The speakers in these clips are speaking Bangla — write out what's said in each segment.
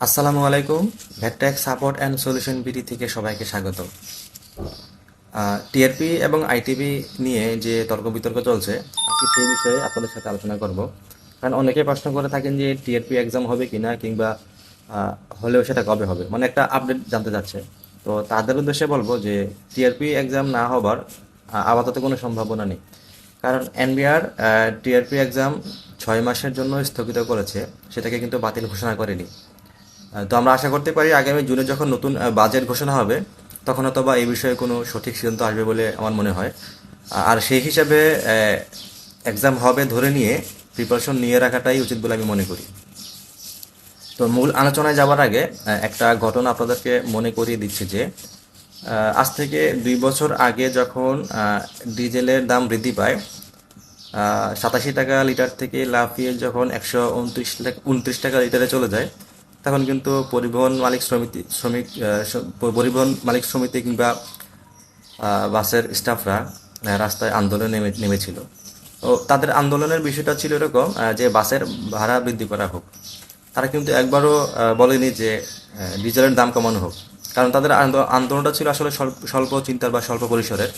আসসালামু আলাইকুম। ভেটটেক সাপোর্ট অ্যান্ড সলিউশন বিডি থেকে সবাইকে স্বাগত। টিআরপি এবং আইটিবি নিয়ে যে তর্ক বিতর্ক চলছে, আজকে সেই বিষয়ে আপনাদের সাথে আলোচনা করব। কারণ অনেকে প্রশ্ন করে থাকেন যে টিআরপি এক্সাম হবে কিনা, কিংবা হলেও সেটা কবে হবে, মানে একটা আপডেট জানতে চাচ্ছে। তো তাদের উদ্দেশ্যে বলবো যে টিআরপি এক্সাম না হবার আপাতত কোনো সম্ভাবনা নেই। কারণ এনবিআর টিআরপি এক্সাম 6 মাসের জন্য স্থগিত করেছে, সেটাকে কিন্তু বাতিল ঘোষণা করেনি। তো আমরা আশা করতে পারি আগামী জুনে যখন নতুন বাজেট ঘোষণা হবে, তখন হয়তো বা এই বিষয়ে কোনো সঠিক সিদ্ধান্ত আসবে বলে আমার মনে হয়। আর সেই হিসাবে এক্সাম হবে ধরে নিয়ে প্রিপারেশন নিয়ে রাখাটাই উচিত বলে আমি মনে করি। তো মূল আলোচনায় যাওয়ার আগে একটা ঘটনা আপনাদেরকে মনে করিয়ে দিচ্ছি যে আজ থেকে 2 বছর আগে যখন ডিজেলের দাম বৃদ্ধি পায়, 87 টাকা লিটার থেকে লাফিয়ে যখন 129 টাকা লিটারে চলে যায়, তখন কিন্তু পরিবহন মালিক সমিতি কিংবা বাসের স্টাফরা রাস্তায় আন্দোলনে নেমেছিল। ও তাদের আন্দোলনের বিষয়টা ছিল এরকম, যে বাসের ভাড়া বৃদ্ধি করা হোক। তারা কিন্তু একবারও বলেনি যে ডিজেলের দাম কমানো হোক। কারণ তাদের আন্দোলনটা ছিল আসলে স্বল্প স্বল্প চিন্তার বা স্বল্প পরিসরের।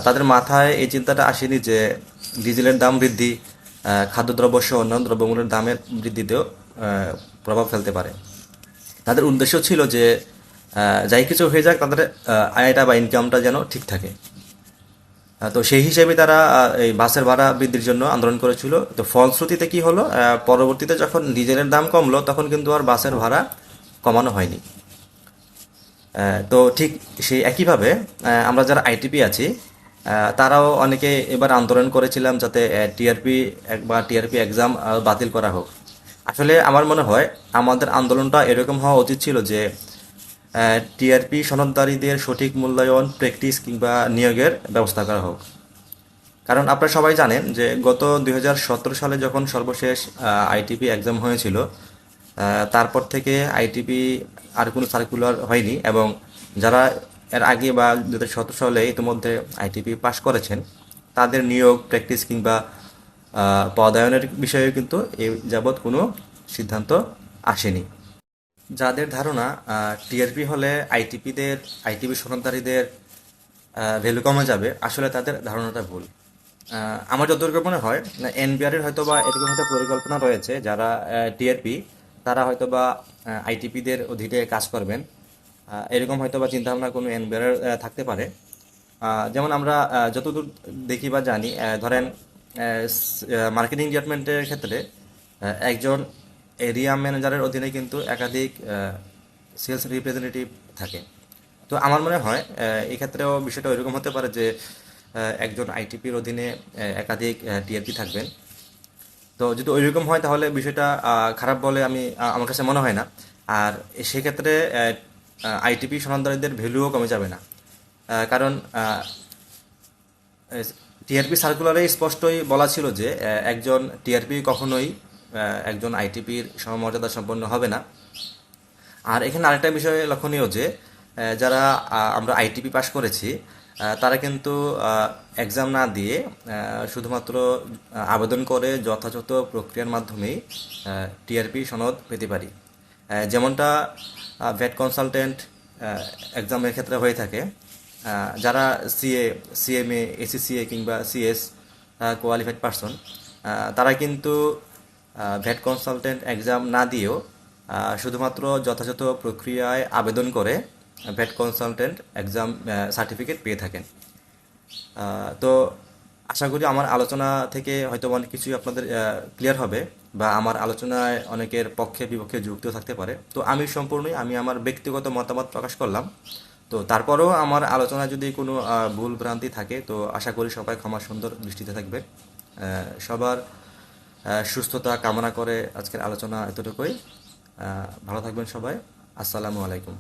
তাদের মাথায় এই চিন্তাটা আসেনি যে ডিজেলের দাম বৃদ্ধি খাদ্যদ্রব্য সহ অন্যান্য দ্রব্যমূল্যের দামের বৃদ্ধিতেও প্রভাব ফেলতে পারে। তাদের উদ্দেশ্য ছিল যে যাই কিছু হয়ে যাক, তাদের আয়টা বা ইনকামটা যেন ঠিক থাকে। তো সেই হিসেবে তারা এই বাসের ভাড়া বৃদ্ধির জন্য আন্দোলন করেছিল। তো ফলশ্রুতিতে কি হলো, পরবর্তীতে যখন ডিজেলের দাম কমলো, তখন কিন্তু আর বাসের ভাড়া কমানো হয়নি। তো ঠিক সেই একইভাবে আমরা যারা আইটিপি আছি, তারাও অনেকে এবার আন্দোলন করেছিলাম যাতে টিআরপি বা টিআরপি এক্সাম বাতিল করা হোক। আসলে আমার মনে হয় আমাদের আন্দোলনটা এরকম হওয়া উচিত ছিল যে টিআরপি সনদধারীদের সঠিক মূল্যায়ন, প্র্যাকটিস কিংবা নিয়োগের ব্যবস্থা করা হোক। কারণ আপনারা সবাই জানেন যে গত 2017 সালে যখন সর্বশেষ আইটিপি এক্সাম হয়েছিল, তারপর থেকে আইটিপি আর কোনো সার্কুলার হয়নি, এবং যারা এর আগে বা 2017 সালে ইতিমধ্যে আইটিপি পাশ করেছেন, তাদের নিয়োগ, প্র্যাকটিস কিংবা পদায়নের বিষয়ে কিন্তু এই যাবৎ কোনো সিদ্ধান্ত আসেনি। যাদের ধারণা টিআরপি হলে আইটিপি সনদধারীদের ভ্যালু কমে যাবে, আসলে তাদের ধারণাটা ভুল। আমার যতটুকু মনে হয়, এনবিআর এর হয়তো বা এরকম একটা পরিকল্পনা রয়েছে, যারা টিআরপি তারা হয়তো বা আইটিপিদের অধীনে কাজ করবেন। এরকম হয়তো বা চিন্তাভাবনা কোনো এনবিআর এর থাকতে পারে। যেমন আমরা যতদূর দেখি বা জানি, ধরেন মার্কেটিং ডিপার্টমেন্টের ক্ষেত্রে একজন এরিয়া ম্যানেজারের অধীনে কিন্তু একাধিক সেলস রিপ্রেজেন্টেটিভ থাকে। তো আমার মনে হয় এই ক্ষেত্রেও বিষয়টা ওইরকম হতে পারে যে একজন আইটিপির অধীনে একাধিক টিআরপি থাকবেন। তো যদি ওইরকম হয় তাহলে বিষয়টা খারাপ বলে আমার কাছে মনে হয় না। আর সেক্ষেত্রে আইটিপি সনদধারীদের ভ্যালুও কমে যাবে না। কারণ টিআরপি সার্কুলারে স্পষ্টই বলা ছিল যে একজন টিআরপি কখনোই একজন আইটিপির সমমর্যাদা সম্পন্ন হবে না। আর এখানে আরেকটা বিষয় লক্ষণীয় যে যারা আমরা আইটিপি পাশ করেছি, তারা কিন্তু এক্সাম না দিয়ে শুধুমাত্র আবেদন করে যথাযথ প্রক্রিয়ার মাধ্যমেই টিআরপি সনদ পেতে পারি। যেমনটা ভেট কনসালটেন্ট এক্সামের ক্ষেত্রে হয়ে থাকে। যারা সিএমএ, এসিসিএ কিংবা সিএস কোয়ালিফাইড পারসন, তারা কিন্তু ভেট কনসালটেন্ট এক্সাম না দিয়েও শুধুমাত্র যথাযথ প্রক্রিয়ায় আবেদন করে ভেট কনসালটেন্ট এক্সাম সার্টিফিকেট পেয়ে থাকেন। তো আশা করি আমার আলোচনা থেকে হয়তো অনেক কিছুই আপনাদের ক্লিয়ার হবে, বা আমার আলোচনায় অনেকের পক্ষে বিপক্ষে যুক্তিও থাকতে পারে। তো আমি আমার ব্যক্তিগত মতামত প্রকাশ করলাম। তো তারপরেও আমার আলোচনায় যদি কোনো ভুল ভ্রান্তি থাকে, তো আশা করি সবাই ক্ষমা সুন্দর দৃষ্টিতে থাকবে। সবার সুস্থতা কামনা করে আজকের আলোচনা এতটুকুই। ভালো থাকবেন সবাই। আসসালামু আলাইকুম।